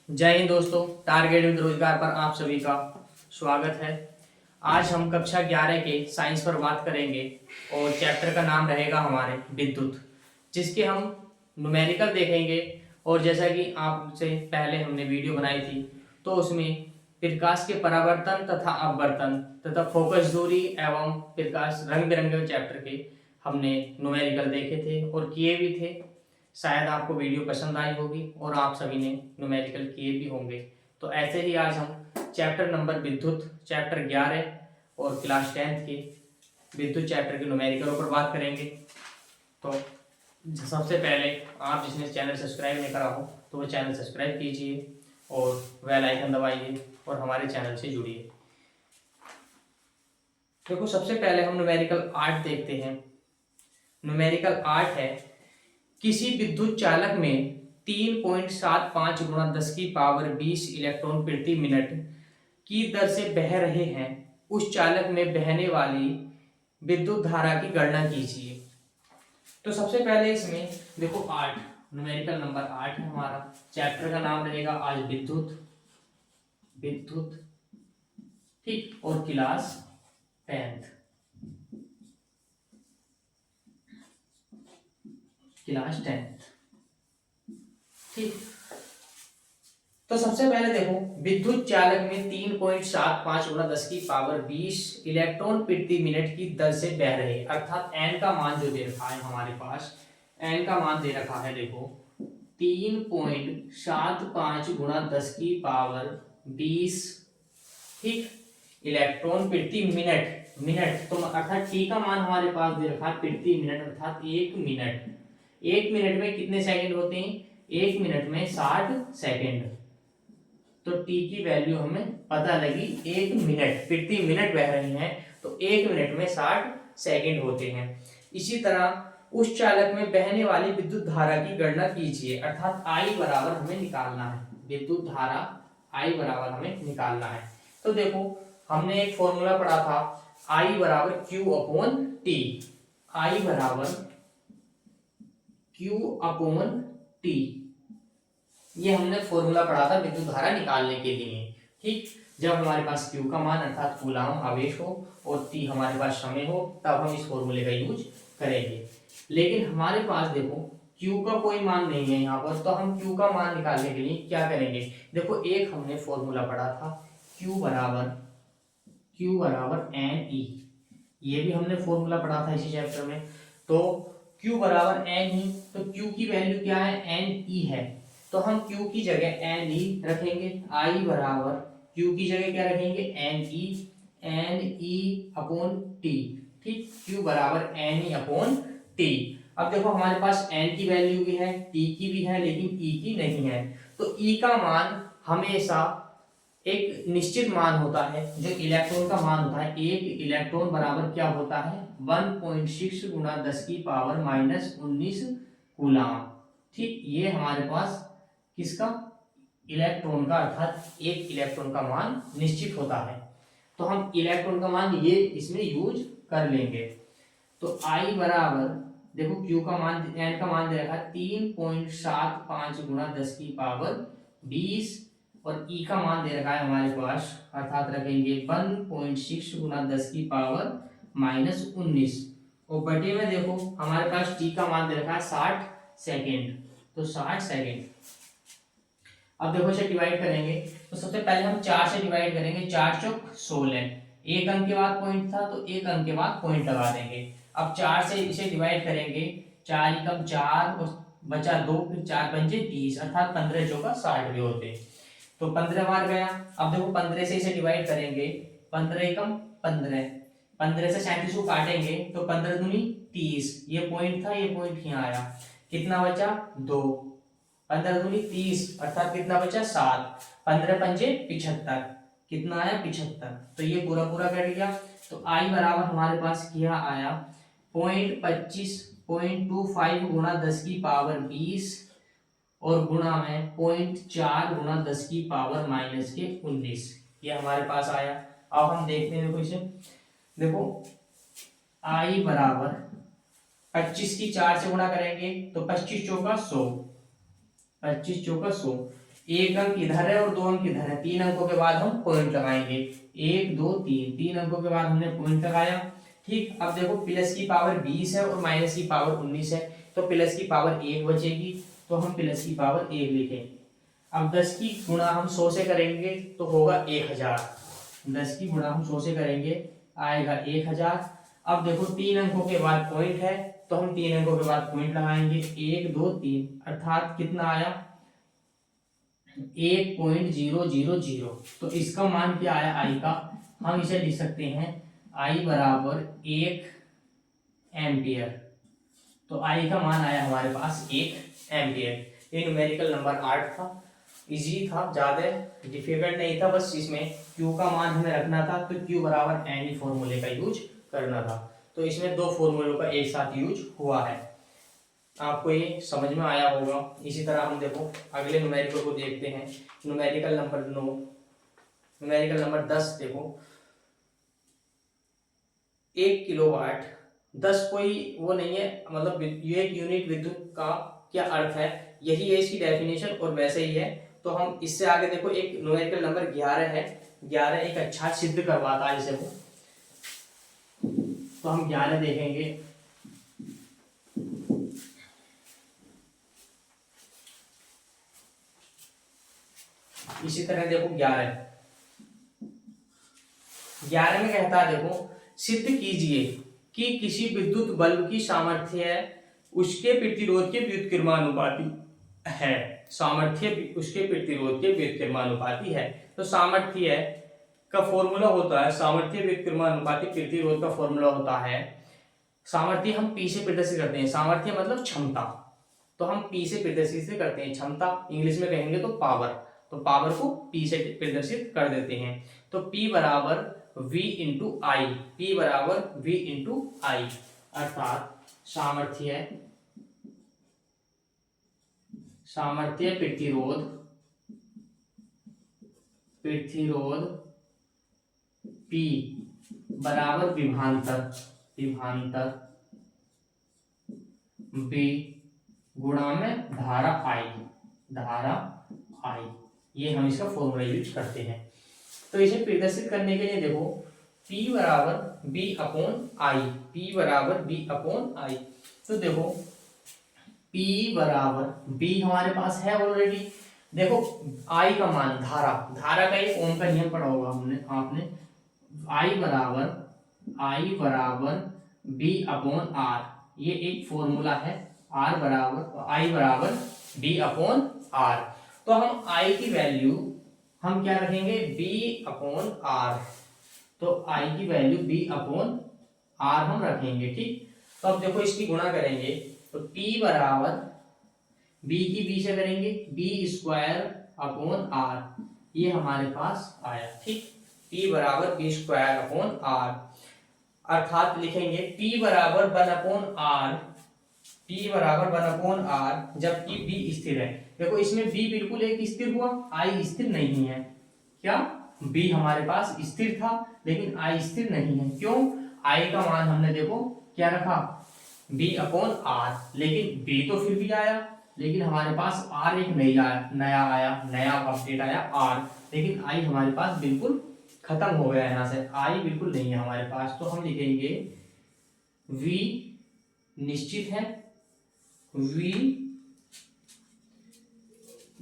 जय हिंद दोस्तों। Target with रोजगार पर आप सभी का स्वागत है। आज हम कक्षा 11 के साइंस पर बात करेंगे और चैप्टर का नाम रहेगा हमारे विद्युत, जिसके हम न्यूमेरिकल देखेंगे। और जैसा कि आपसे पहले हमने वीडियो बनाई थी तो उसमें प्रकाश के परावर्तन तथा अपवर्तन तथा फोकस दूरी एवं प्रकाश रंग बिरंगे चैप्टर के हमने न्यूमेरिकल देखे थे और किए भी थे। शायद आपको वीडियो पसंद आई होगी और आप सभी ने न्यूमेरिकल किए भी होंगे। तो ऐसे ही आज हम चैप्टर नंबर विद्युत चैप्टर 11 और क्लास 10th के विद्युत चैप्टर के न्यूमेरिकलों पर बात करेंगे। तो सबसे पहले आप जिसने चैनल सब्सक्राइब नहीं करा हो तो वो चैनल सब्सक्राइब कीजिए और बेल आइकन दबाइए और हमारे चैनल से जुड़िए। देखो, सबसे पहले हम न्यूमेरिकल 8 देखते हैं। न्यूमेरिकल 8 है, किसी विद्युत चालक में 3.75 गुणा 10 की पावर 20 इलेक्ट्रॉन प्रति मिनट की दर से बह रहे हैं। उस चालक में बहने वाली विद्युत धारा की गणना कीजिए। तो सबसे पहले इसमें देखो 8 न्यूमेरिकल नंबर 8 है हमारा। चैप्टर का नाम रहेगा आज विद्युत विद्युत ठीक, और क्लास 10th क्लास 10th ठीक। तो सबसे पहले देखो, विद्युत चालक में 3.75 गुणा 10 की पावर 20 इलेक्ट्रॉन प्रति मिनट की दर से बह रहे, अर्थात एन का मान जो दे रखा है हमारे पास, एन का मान दे रखा है देखो 3.75 गुणा 10 की पावर 20 ठीक इलेक्ट्रॉन प्रति मिनट मिनट तो अर्थात टी का मान हमारे पास दे रखा है प्रति मिनट, अर्थात 1 मिनट में कितने सेकंड होते हैं? 1 मिनट में 60 सेकंड। तो टी की वैल्यू हमें पता लगी, 1 मिनट प्रति मिनट बह रही है तो 1 मिनट में 60 सेकंड होते हैं। इसी तरह उस चालक में बहने वाली विद्युत धारा की गणना कीजिए, अर्थात आई बराबर हमें निकालना है। विद्युत धारा आई बराबर हमें निकालना है। तो देखो, हमने एक फॉर्मूला पढ़ा था, आई बराबर क्यू अपॉन टी। आई बराबर क्यू अपॉन टी, ये हमने फॉर्मूला पढ़ा था विद्युत धारा निकालने के लिए ठीक। जब हमारे पास Q का मान अर्थात कूलाम आवेश हो और T हमारे पास समय हो तब हम इस फॉर्मूले का यूज करेंगे। लेकिन हमारे पास देखो Q का कोई मान नहीं है यहाँ पर, तो हम Q का मान निकालने के लिए क्या करेंगे? देखो, एक हमने फॉर्मूला पढ़ा था Q बराबर NE, ये भी हमने फॉर्मूला पढ़ा था इसी चैप्टर में। तो Q बराबर NE, तो Q की वैल्यू क्या है? NE है, तो हम Q की जगह NE रखेंगे। I बराबर Q की जगह क्या रखेंगे? NE अपॉन T ठीक। Q बराबर NE अपॉन T। अब देखो, हमारे पास N की वैल्यू भी है, T की भी है, लेकिन E की नहीं है। तो E का मान हमेशा एक निश्चित मान होता है, जो इलेक्ट्रॉन का मान होता है। एक इलेक्ट्रॉन बराबर क्या होता है? 1.6 गुणा 10 की पावर -19 कूलाम ठीक। ये हमारे पास किसका? इलेक्ट्रॉन का, अर्थात एक इलेक्ट्रॉन का मान निश्चित होता है। तो हम इलेक्ट्रॉन का मान ये इसमें यूज कर लेंगे। तो I बराबर देखो Q का मान, N का मान दे रखा है 3.75 गुणा 10 की पावर 20 और E का मान दे रखा है हमारे पास, अर्थात रखेंगे 1.6 गुणा 10 की पावर -19 और बटे में देखो हमारे पास T का मान दे रखा है 60 सेकेंड, तो 60 सेकेंड। अब देखो इसे डिवाइड करेंगे, तो सबसे पहले हम 4 से डिवाइड करेंगे। 4 चौक 16, एक अंक के बाद पॉइंट था तो एक अंक के बाद पॉइंट लगा देंगे। अब 4 से इसे डिवाइड करेंगे, 4 एकम 4 और बचा 2, फिर 4 पंजे 30, अर्थात 15 चौका 60 भी होते। तो 15 बार गया। अब देखो 15 से इसे डिवाइड करेंगे, 15 एकम 15, 15 से 37 को काटेंगे तो 15 दूनी 30, ये पॉइंट था, ये पॉइंट यहाँ आया, कितना बचा? 2, 15 दूनी 30, अर्थात कितना बचा? 7, 15 पंजे 75, कितना आया? 75। तो ये पूरा पूरा कट गया। तो आई बराबर हमारे पास क्या आया? 0.25 गुणा 10 की पावर 20 और गुणा में 0.4 गुणा 10 की पावर -19, ये हमारे पास आया। अब हम देखते हैं, देखो इसे, देखो आई बराबर 25 की 4 से गुणा करेंगे तो 25 चौका 100, 25 चौका 100, एक अंक इधर है और 2 अंक इधर है, 3 अंकों के बाद हम पॉइंट लगाएंगे, 1 2 3, 3 अंकों के बाद हमने पॉइंट लगाया। ठीक, अब देखो प्लस की पावर 20 है और माइनस की पावर 19 है, तो प्लस की पावर 1 बचेगी, तो हम प्लस की पावर 1 लिखेंगे। अब 10 की गुणा हम 100 से करेंगे तो होगा 1000, 10 की गुणा हम 100 से करेंगे आएगा 1000। अब देखो 3 अंकों के बाद पॉइंट है, तो हम 3 अंकों के बाद पॉइंट लगाएंगे, 1 2 3, अर्थात कितना आया 1.000। तो इसका मान क्या आया आई का, हम इसे लिख सकते हैं आई बराबर 1 एम्पियर। तो आई का मान आया हमारे पास 1 एम्पियर। ये न्यूमेरिकल नंबर 8 था, इजी था, ज़्यादा डिफिकल्ट नहीं था, बस इसमें Q का मान हमें रखना था, तो Q बराबर एन फॉर्मूले का यूज करना था। तो इसमें दो फॉर्मूलों का एक साथ यूज हुआ है, आपको ये समझ में आया होगा। इसी तरह हम देखो अगले न्यूमेरिकल को देखते हैं, न्यूमेरिकल नंबर 9, न्यूमेरिकल नंबर 10 देखो 1 किलोवाट, 10 कोई वो नहीं है, मतलब ये एक यूनिट विद्युत का क्या अर्थ है, यही है इसकी डेफिनेशन और वैसे ही है। तो हम इससे आगे देखो एक न्यूमेरिकल नंबर 11 है, 11 एक अच्छा सिद्ध करवाता है इसे को, तो हम 11 देखेंगे। इसी तरह देखो 11 में कहता है देखो सिद्ध कीजिए कि किसी विद्युत बल्ब की सामर्थ्य उसके प्रतिरोध के व्युत्क्रमानुपाती है, सामर्थ्य उसके प्रतिरोध के व्युत्क्रमानुपाती है। तो सामर्थ्य का फॉर्मूला होता है, सामर्थ्य व्युत्क्रमानुपाती प्रतिरोध का फॉर्मूला होता है, सामर्थ्य हम P से प्रदर्शित करते हैं, सामर्थ्य मतलब क्षमता, तो हम P से प्रदर्शित से करते हैं, क्षमता इंग्लिश में कहेंगे तो पावर, तो पावर को P से प्रदर्शित कर देते हैं। तो P बराबर V इंटू आई, P बराबर V इंटू आई, अर्थात सामर्थ्य प्रतिरोध P बराबर विभवांतर V गुणा में धारा I, ये हम इसका फॉर्मूला यूज करते हैं। तो इसे प्रदर्शित करने के लिए देखो P बराबर B अपॉन आई, P बराबर B अपॉन आई। तो देखो P बराबर B हमारे पास है ऑलरेडी, देखो I का मान धारा का एक ओम का नियम पढ़ा होगा आपने, I बराबर B अपॉन R, ये एक फॉर्मूला है, I बराबर B अपॉन R। तो हम I की वैल्यू हम क्या रखेंगे B अपॉन R, तो I की वैल्यू B अपॉन R हम रखेंगे। ठीक, तो अब देखो इसकी गुणा करेंगे तो P बराबर B की B से करेंगे B स्क्वायर अपॉन R, ये हमारे पास आया। ठीक, P बराबर B स्क्वायर अपॉन R, अर्थात लिखेंगे P बराबर 1 अपॉन R, P बराबर 1 अपॉन R, जबकि B स्थिर है। देखो इसमें B बिल्कुल एक स्थिर हुआ, I स्थिर नहीं है, क्या B हमारे पास स्थिर था लेकिन I स्थिर नहीं है, क्यों, I का मान हमने देखो क्या रखा B अपॉन R, लेकिन B तो फिर भी आया, लेकिन हमारे पास R एक नया अपडेट आया R, लेकिन I हमारे पास बिल्कुल खत्म हो गया, यहाँ से I बिल्कुल नहीं है हमारे पास। तो हम लिखेंगे V निश्चित है, V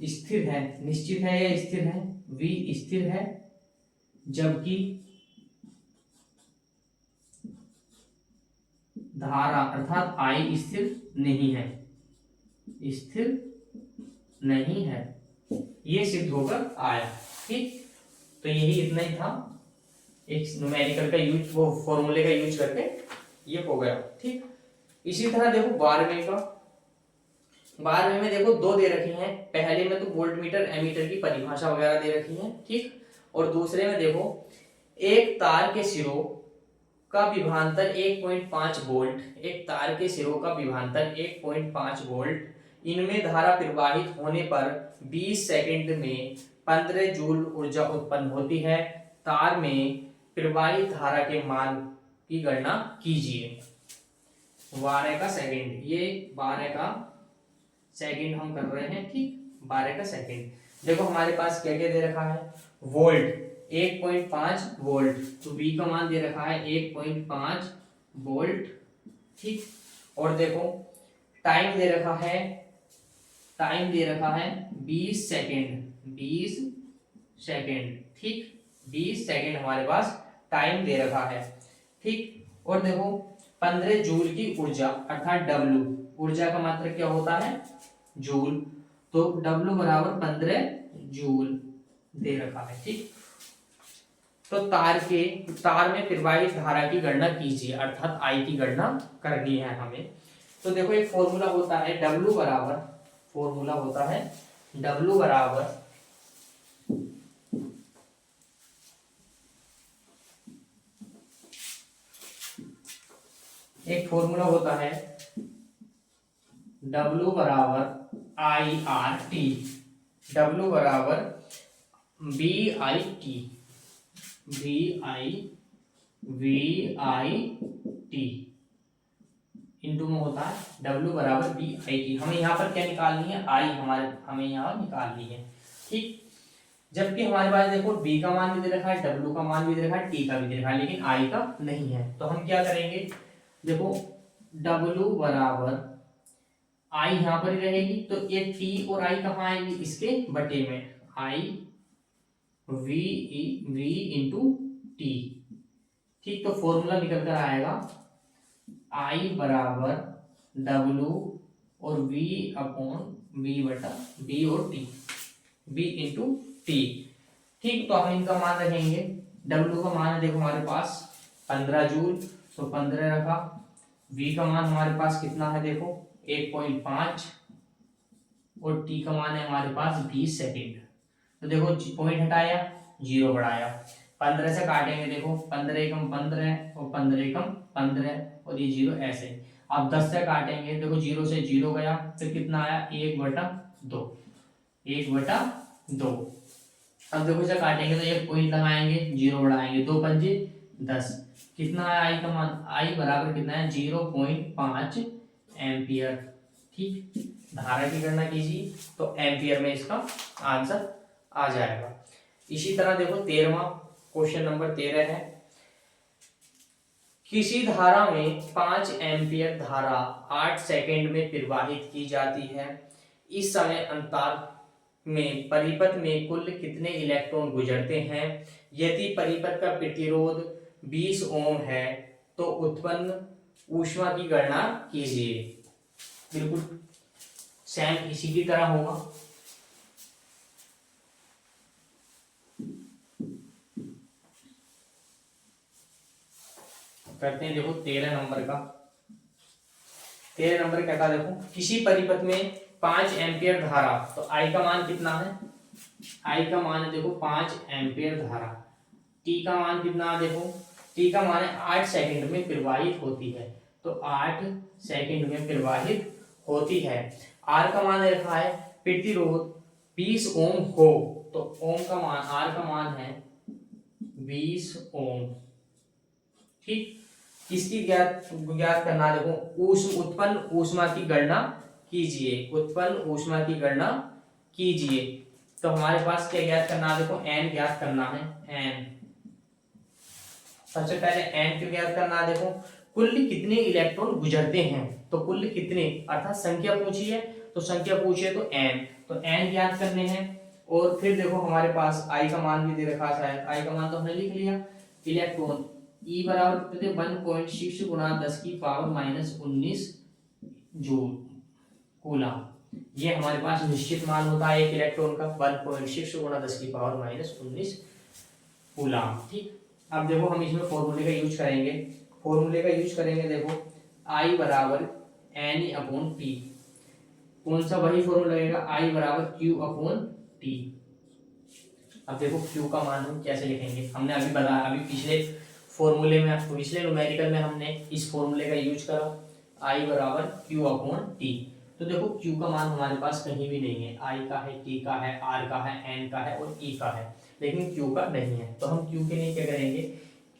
स्थिर है, निश्चित है या स्थिर है, V स्थिर है, जबकि धारा अर्थात I स्थिर नहीं है, ये सिद्ध होकर आया। ठीक, तो यही इतना ही था, एक न्यूमेरिकल का यूज, वो फॉर्मूले का यूज करके ये हो गया। ठीक, इसी तरह देखो 12वें में देखो दो दे रखी हैं, पहले में तो वोल्टमीटर एमीटर की परिभाषा वगैरह दे रखी है। ठीक, और दूसरे में देखो एक तार के सिरों का विभवांतर 1.5 वोल्ट, एक तार के सिरों का विभवांतर 1.5 वोल्ट, इनमें धारा प्रवाहित होने पर 20 सेकंड में 15 जूल ऊर्जा उत्पन्न होती है, तार में प्रवाहित धारा के मान की गणना कीजिए। 12 का सेकंड, ये 12 का सेकंड हम कर रहे हैं। ठीक, 12 का सेकेंड। देखो हमारे पास क्या क्या दे रखा है, वोल्ट 1.5 वोल्ट, तो V का मान दे रखा है 1.5 वोल्ट, ठीक। और देखो टाइम दे रखा है, टाइम दे रखा है 20 सेकेंड, 20 सेकेंड, ठीक। 20 सेकेंड हमारे पास टाइम दे रखा है, ठीक। और देखो 15 जूल की ऊर्जा अर्थात W, ऊर्जा का मात्रक क्या होता है, जूल, तो W बराबर 15 जूल दे रखा है, ठीक। तो तार में प्रवाहित धारा की गणना कीजिए, अर्थात I की गणना करनी है हमें। तो देखो एक फॉर्मूला होता है W बराबर, फॉर्मूला होता है W बराबर एक फॉर्मूला होता है W बराबर IRT, W बराबर BIT, VIT इंटू में होता है W बराबर BIT। हमें यहाँ पर क्या निकालनी है, I हमें यहाँ निकालनी है, ठीक। जबकि हमारे पास देखो B का मान भी दे रखा है, W का मान भी दे रखा है, T का भी दे रखा है, लेकिन I का नहीं है। तो हम क्या करेंगे, देखो W बराबर I यहाँ पर ही रहेगी, तो ये T और I कहाँ आएगी, इसके बटे में, I V इंटू T, ठीक। तो फॉर्मूला निकल कर आएगा I बराबर W और V अपॉन V बटा B और T, B इंटू T, ठीक। तो हम इनका मान रखेंगे, W का मान है देखो हमारे पास 15 जूल, तो 15 रखा। V का मान हमारे पास कितना है देखो 1.5, और T का मान है हमारे पास 20 सेकेंड। तो देखो पॉइंट हटाया, जीरो बढ़ाया, 15 से काटेंगे, देखो 15 एकम 15 और 15 एकम 15 और ये जीरो ऐसे। अब 10 से काटेंगे, देखो जीरो से जीरो गया, तो कितना आया 1/2, 1/2। अब देखो इसे काटेंगे तो एक पॉइंट लगाएंगे, जीरो बढ़ाएंगे, 2 पंजे 10, कितना है आई का मान, आई बराबर कितना है 0.5 एम्पियर, ठीक। धारा की गणना कीजिए तो एम्पियर में इसका आंसर आ जाएगा। इसी तरह देखो 13वां क्वेश्चन नंबर 13 है, किसी धारा में 5 एम्पियर धारा 8 सेकेंड में प्रवाहित की जाती है, इस समय अंतराल में परिपथ में कुल कितने इलेक्ट्रॉन गुजरते हैं, यदि परिपथ का प्रतिरोध 20 ओम है तो उत्पन्न ऊष्मा की गणना कीजिए। बिल्कुल सेम इसी की तरह होगा। करते हैं, देखो 13 नंबर का, 13 नंबर क्या था, देखो किसी परिपथ में 5 एम्पियर धारा, तो आई का मान कितना है, आई का मान है देखो 5 एम्पियर धारा, टी का मान कितना है, देखो टी का मान है 8 सेकंड में प्रवाहित होती है, तो 8 सेकंड में प्रवाहित होती है। आर का मान रखा है प्रतिरोध 20 ओम हो, तो ओम का मान, आर का मान है 20 ओम, ठीक। किसकी ज्ञात करना, देखो उत्पन्न ऊष्मा की गणना कीजिए, उत्पन्न ऊष्मा की गणना कीजिए। तो हमारे पास क्या ज्ञात करना है, देखो एन ज्ञात करना है, एन। सबसे पहले एन क्यों ज्ञात करना है, देखो कुल कितने इलेक्ट्रॉन गुजरते हैं, तो कुल कितने अर्थात संख्या पूछी है, तो संख्या पूछी है तो एन, तो एन ज्ञात करने हैं। और फिर देखो हमारे पास आई का मान भी दे रखा है, आई का मान तो हमने लिख लिया, इलेक्ट्रॉन ई बराबर 1.6 गुणा 10 की पावर -19 जूल कूलम, ये हमारे पास निश्चित मान होता है एक इलेक्ट्रॉन का 1.6 गुणा 10 की पावर -19 कूलम, ठीक। अब देखो हम इसमें फॉर्मूले का यूज करेंगे, देखो I बराबर एन अपॉन पी, कौन सा वही फॉर्मूला लगेगा, I बराबर Q अपॉन टी। अब देखो Q का मान हम कैसे लिखेंगे, हमने अभी बताया, अभी पिछले फॉर्मूले में, पिछले न्यूमेरिकल में हमने इस फॉर्मूले का यूज करा, I बराबर Q अपॉन टी। तो देखो Q का मान हमारे पास कहीं भी नहीं है, I का है, T का है, R का है, N का है और E का है, लेकिन Q का नहीं है। तो हम Q के लिए क्या करेंगे,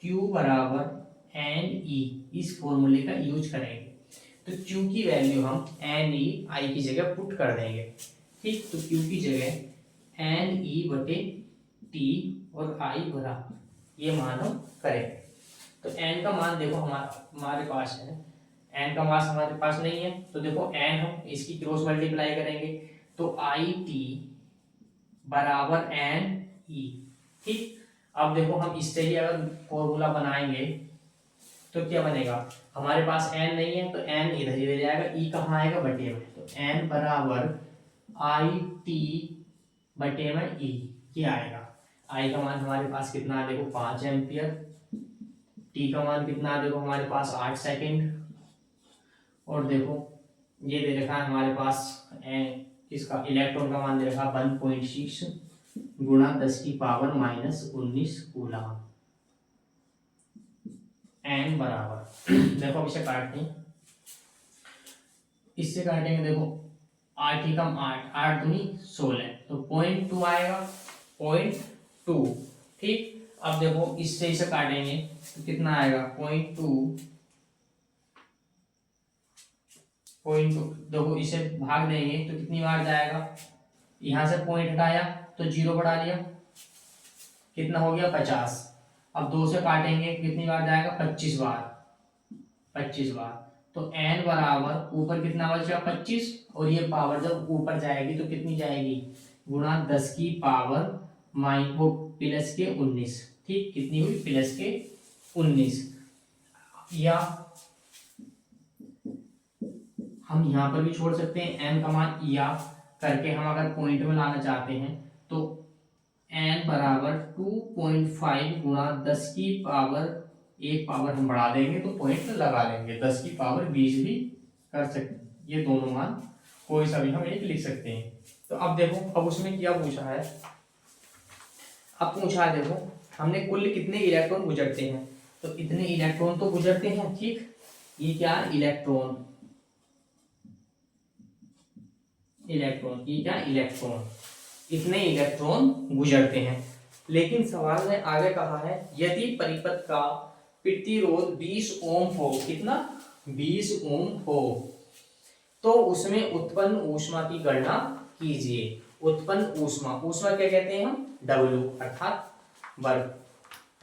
Q बराबर NE, इस फॉर्मूले का यूज करेंगे। तो Q की वैल्यू हम NE I की जगह पुट कर देंगे, ठीक। तो Q की जगह एन ई बटे टी और आई बरा ये मान हम करें। तो n का मान देखो हमारे पास है, n का मान हमारे पास नहीं है, तो देखो n हम इसकी क्रॉस मल्टीप्लाई करेंगे तो आई टी बराबर एन ई। ठीक। अब देखो हम इससे ही अगर फॉर्मूला बनाएंगे तो क्या बनेगा, हमारे पास n नहीं है तो n इधर ही रह जाएगा, e कहाँ आएगा बटे में, तो n बराबर आई टी बटे में e क्या आएगा। i का मान हमारे पास कितना है देखो 5 एम्पियर, t का मान कितना है देखो हमारे पास 8 सेकेंड, और देखो ये दे रखा है हमारे पास इसका इलेक्ट्रॉन का मान दे रखा है 1.6 गुणा 10 की पावर -19 कूलम। n बराबर देखो अब इसे काटते हैं, इससे काटेंगे देखो 8 ही कम 8, 8 दूनी 16, तो 0.2 आएगा, 0.2। ठीक। अब देखो इससे इसे काटेंगे तो कितना आएगा 0.2, देखो इसे भाग देंगे तो कितनी बार जाएगा, यहां से पॉइंट हटाया तो 0 बढ़ा लिया, कितना हो गया 50। अब 2 से काटेंगे कितनी बार जाएगा 25 बार, 25 बार। तो n बराबर ऊपर कितना बचेगा 25, और ये पावर जब ऊपर जाएगी तो कितनी जाएगी गुणा 10 की पावर वो प्लस के 19। ठीक। कितनी हुई प्लस के 19, या हम यहाँ पर भी छोड़ सकते हैं n का मान, या करके हम अगर पॉइंट में लाना चाहते हैं तो n बराबर 2.5 गुणा 10 की पावर एक पावर हम बढ़ा देंगे तो पॉइंट लगा लेंगे, 10 की पावर 20 भी कर सकते हैं, ये दोनों मान कोई सा भी हम एक लिख सकते हैं। तो अब देखो अब उसमें क्या पूछा है, अब पूछा है देखो हमने कुल कितने इलेक्ट्रॉन गुजरते हैं, तो इतने इलेक्ट्रॉन तो गुजरते हैं। ठीक। ये क्या इलेक्ट्रॉन, इलेक्ट्रॉन ये क्या इलेक्ट्रॉन, इतने इलेक्ट्रॉन गुजरते हैं। लेकिन सवाल ने आगे कहा है यदि परिपथ का प्रतिरोध 20 ओम हो, कितना 20 ओम हो, तो उसमें उत्पन्न ऊष्मा की गणना कीजिए। उत्पन्न ऊष्मा, ऊष्मा क्या कहते हैं हम W अर्थात वर्क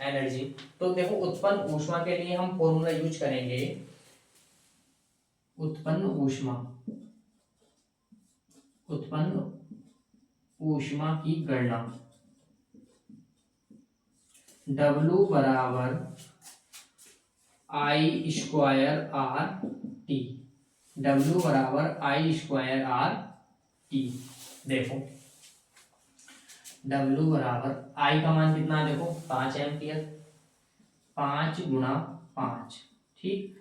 एनर्जी। तो देखो उत्पन्न ऊष्मा के लिए हम फॉर्मूला यूज करेंगे, उत्पन्न ऊष्मा, उत्पन्न ऊष्मा की गणना W बराबर आई स्क्वायर आर टी, W बराबर आई स्क्वायर आर टी। देखो W बराबर I का मान कितना देखो 5 एम्पियर, 5 गुणा 5। ठीक।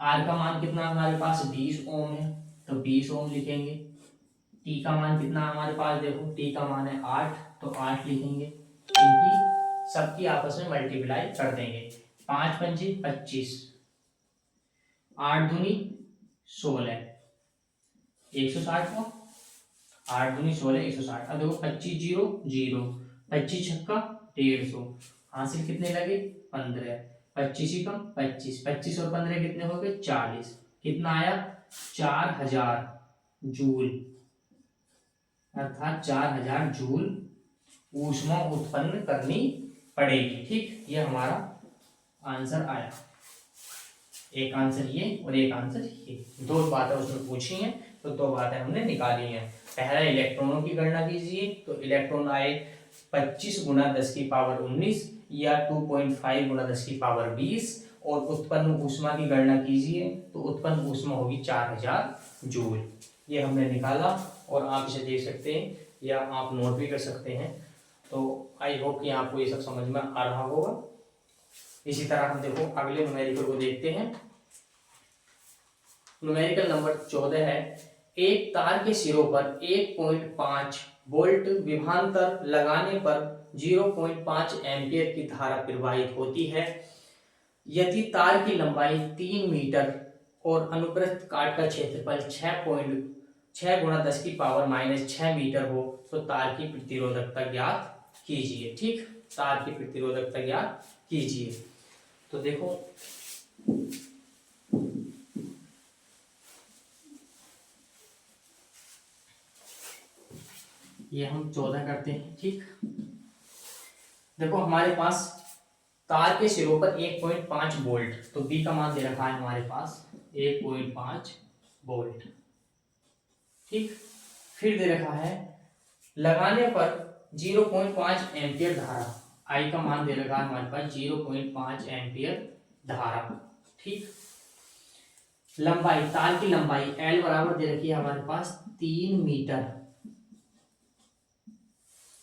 R का मान कितना हमारे पास 20 ओम है, तो 20 ओम लिखेंगे। T का मान कितना हमारे पास देखो, T का मान है 8, तो 8 लिखेंगे। इनकी सबकी आपस में मल्टीप्लाई कर देंगे, 5 पंजे 25, 8 दूनी 16, 160 को 8 दूनी 16 160। अब देखो 25 जीरो जीरो, 25 छक्का 150, हासिल कितने लगे 15, 25 ही कम 25, 25 और 15 कितने हो गए 40, कितना आया 4000 जूल, अर्थात 4000 जूल ऊष्मा उत्पन्न करनी पड़ेगी। ठीक। ये हमारा आंसर आया, एक आंसर ये और एक आंसर ये, दो बातें उसमें पूछी हैं तो दो बातें हमने निकाली हैं। पहला इलेक्ट्रॉनों की गणना कीजिए, तो इलेक्ट्रॉन आए 25 गुणा 10 की पावर 19 या 2.5 गुणा 10 की पावर 20, और उत्पन्न ऊष्मा की गणना कीजिए तो उत्पन्न ऊष्मा होगी 4000 जूल। ये हमने निकाला और आप इसे देख सकते हैं या आप नोट भी कर सकते हैं। तो आई होप कि आपको ये सब समझ में आ रहा होगा। इसी तरह हम देखो अगले न्यूमेरिकल को देखते हैं। न्यूमेरिकल नंबर 14 है, एक तार के सिरों पर 1.5 वोल्ट विभवांतर लगाने पर 0.5 एम्पियर की धारा प्रवाहित होती है। यदि तार की लंबाई 3 मीटर और अनुप्रस्थ काट का क्षेत्रफल 6 गुणा 10 की पावर -6 मीटर हो तो तार की प्रतिरोधकता ज्ञात कीजिए। ठीक। तार की प्रतिरोधकता ज्ञात कीजिए। तो देखो ये हम 14 करते हैं। ठीक, देखो हमारे पास तार के सिरों पर 1.5 वोल्ट, तो बी का मान दे रखा है हमारे पास 1.5 वोल्ट। ठीक, फिर दे रखा है लगाने पर 0.5 एम्पियर धारा, आई का मान दे रखा है हमारे पास 0.5 एम्पियर धारा। ठीक, लंबाई, तार की लंबाई एल बराबर दे रखी है हमारे पास 3 मीटर,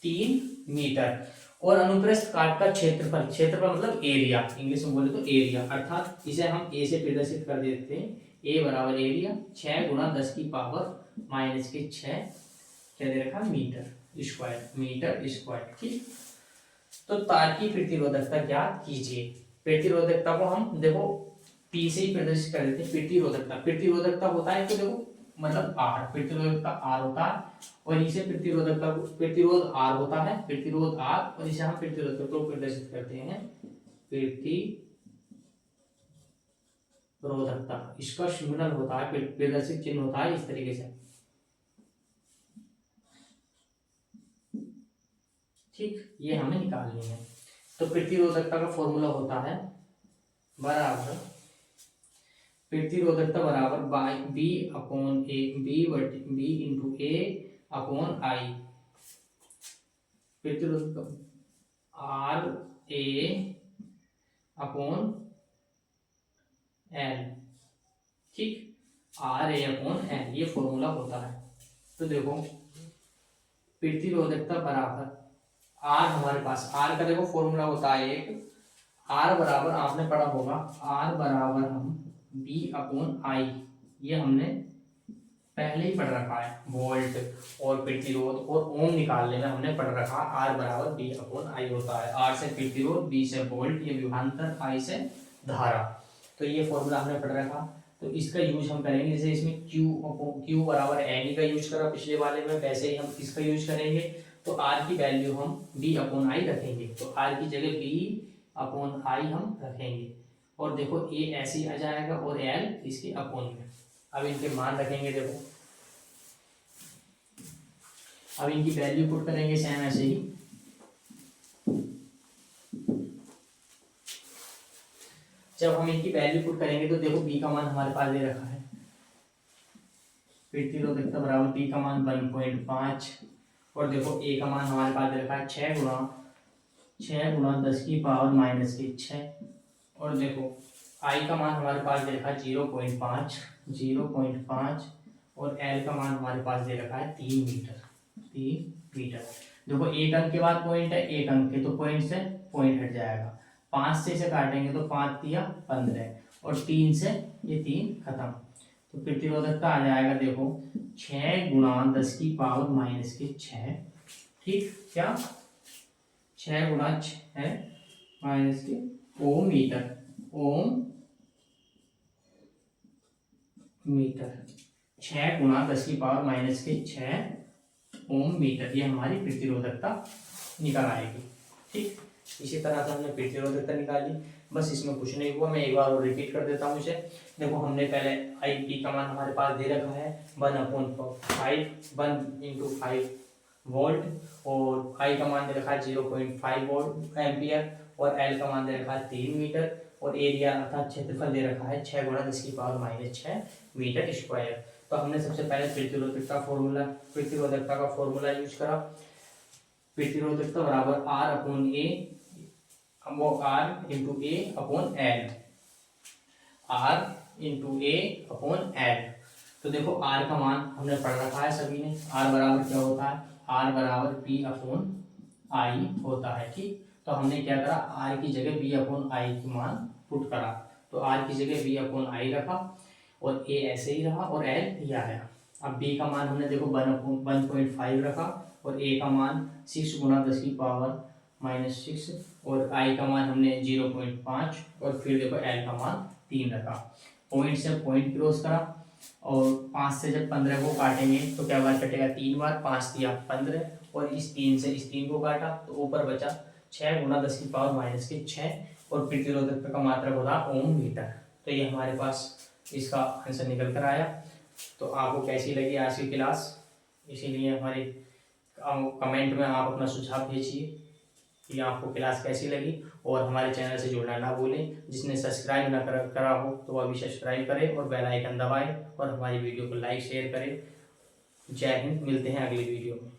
3 मीटर। और अनुप्रस्थ काट का क्षेत्रफल, क्षेत्रफल मतलब एरिया, इंग्लिश में बोले तो एरिया, अर्थात इसे हम ए से प्रदर्शित कर देते हैं। ए बराबर एरिया 6 गुणा 10 की पावर माइनस के 6 क्या दे रखा, मीटर स्क्वायर, मीटर स्क्वायर। ठीक, तो तार की प्रतिरोधकता ज्ञात कीजिए। प्रतिरोधकता को हम देखो पी से ही प्रदर्शित कर देते हैं। प्रतिरोधकता, प्रतिरोधकता होता है तो देखो मतलब आर, प्रतिरोधकता आर होता है, और इसे प्रतिरोधकता, प्रतिरोध आर होता है, प्रतिरोध आर, और इसे हम प्रतिरोधकता को प्रदर्शित करते हैं प्रतिरोधकता। इसका सिग्नल होता है, प्रदर्शित चिन्ह होता है इस तरीके से। ठीक, ये हमें निकालनी है। तो प्रतिरोधकता का फॉर्मूला होता है बराबर, प्रतिरोधकता बराबर by B upon A, B into A upon I. प्रतिरोधकता आर ए अपॉन एल। ठीक, आर ए अपॉन एल, ये फॉर्मूला होता है। तो देखो प्रतिरोधकता बराबर आर, हमारे पास आर का देखो फॉर्मूला होता है एक, आर बराबर आपने पढ़ा होगा, आर बराबर हम बी अपॉन आई, ये हमने पहले ही पढ़ रखा है। वोल्ट और प्रतिरोध और ओम निकालने में हमने पढ़ रखा, आर बराबर बी अपॉन आई होता है। आर से प्रतिरोध, बी से वोल्ट, ये विभवांतर, आई से धारा। तो ये फॉर्मूला हमने पढ़ रखा, तो इसका यूज हम करेंगे। जैसे इसमें क्यू बराबर एन का यूज करा पिछले वाले में, वैसे ही हम इसका यूज करेंगे। तो आर की वैल्यू हम बी अपॉन आई रखेंगे, तो आर की जगह बी अपॉन आई हम रखेंगे, और देखो ए ऐसे ही आ जाएगा और एल इसके अपॉन में। अब इनके मान रखेंगे, देखो अब इनकी वैल्यू पुट करेंगे सेम ऐसे ही। जब हम इनकी वैल्यू पुट करेंगे तो देखो बी का मान हमारे पास दे रखा है, प्रतिरोधकता बराबर बी का मान 1.5, और देखो ए का मान हमारे पास दे रखा है 6 गुणा 10 की पावर माइनस के 6, और देखो आई का मान हमारे पास दे रखा है 0.5, और एल का मान हमारे पास दे रखा है 3 मीटर, 3 मीटर। देखो एक अंक के बाद पॉइंट है, एक अंक के, तो पॉइंट से पॉइंट हट जाएगा। 5 से इसे काटेंगे तो 5 तिया 15, और 3 से ये 3 खत्म, तो प्रतिरोधकता आ जाएगा देखो 6 गुणा 10 की पावर माइनस के 6। ठीक, क्या 6 गुणा 6 माइनस के ओम मीटर, ओम मीटर, 6 गुणा 10 की पावर माइनस के 6 ओम मीटर, ये हमारी प्रतिरोधकता निकल आएगी। ठीक, इसी तरह से हमने प्रतिरोधकता निकाली, बस इसमें कुछ नहीं हुआ। मैं एक बार और रिपीट कर देता हूँ इसे। देखो हमने पहले आई बी का मान हमारे पास दे रखा है 1/5 वोल्ट, और आई का मान दे रखा है 0.5 वोल्ट एम्पियर, और एल का मान दे रखा है 3 मीटर, और एरिया अर्थात क्षेत्रफल दे रखा है 6 गुणा 10 की पावर माइनस 6 मीटर स्क्वायर। तो हमने सबसे पहले प्रतिरोधकता का फॉर्मूला यूज करा। प्रतिरोधकता बराबर आर अपॉन ए, वो R into A upon L, R into A upon L. तो देखो आर का मान हमने पढ़ रखा है सभी ने, आर बराबर क्या होता है, आर बराबर पी अपॉन आई होता है। ठीक, तो हमने क्या करा, आर की जगह बी अपॉन आई की मान पुट करा, तो आर की जगह बी अपॉन आई रखा, और ए ऐसे ही रहा, और एल ये आया। अब बी का मान हमने देखो 1.5 रखा, और ए का मान 6 गुणा 10 की पावर माइनस 6, और आई का मान हमने 0.5, और फिर देखो एल का मान 3 रखा। पॉइंट से पॉइंट क्रॉस करा, और 5 से जब 15 को काटेंगे तो क्या बार कटेगा, 3 बार, 5 दिया 15, और इस 3 से इस 3 को काटा तो ऊपर बचा 6 गुणा 10 की पावर माइनस के 6, और प्रतिरोधकता का मात्रक होता ओम मीटर। तो ये हमारे पास इसका आंसर निकल कर आया। तो आपको कैसी लगी आज की क्लास, इसीलिए हमारी कमेंट में आप अपना सुझाव भेजिए कि आपको क्लास कैसी लगी, और हमारे चैनल से जुड़ना ना भूलें। जिसने सब्सक्राइब ना करा हो तो वह भी सब्सक्राइब करें और बेल आइकन दबाएं और हमारी वीडियो को लाइक शेयर करें। जय हिंद, मिलते हैं अगली वीडियो में।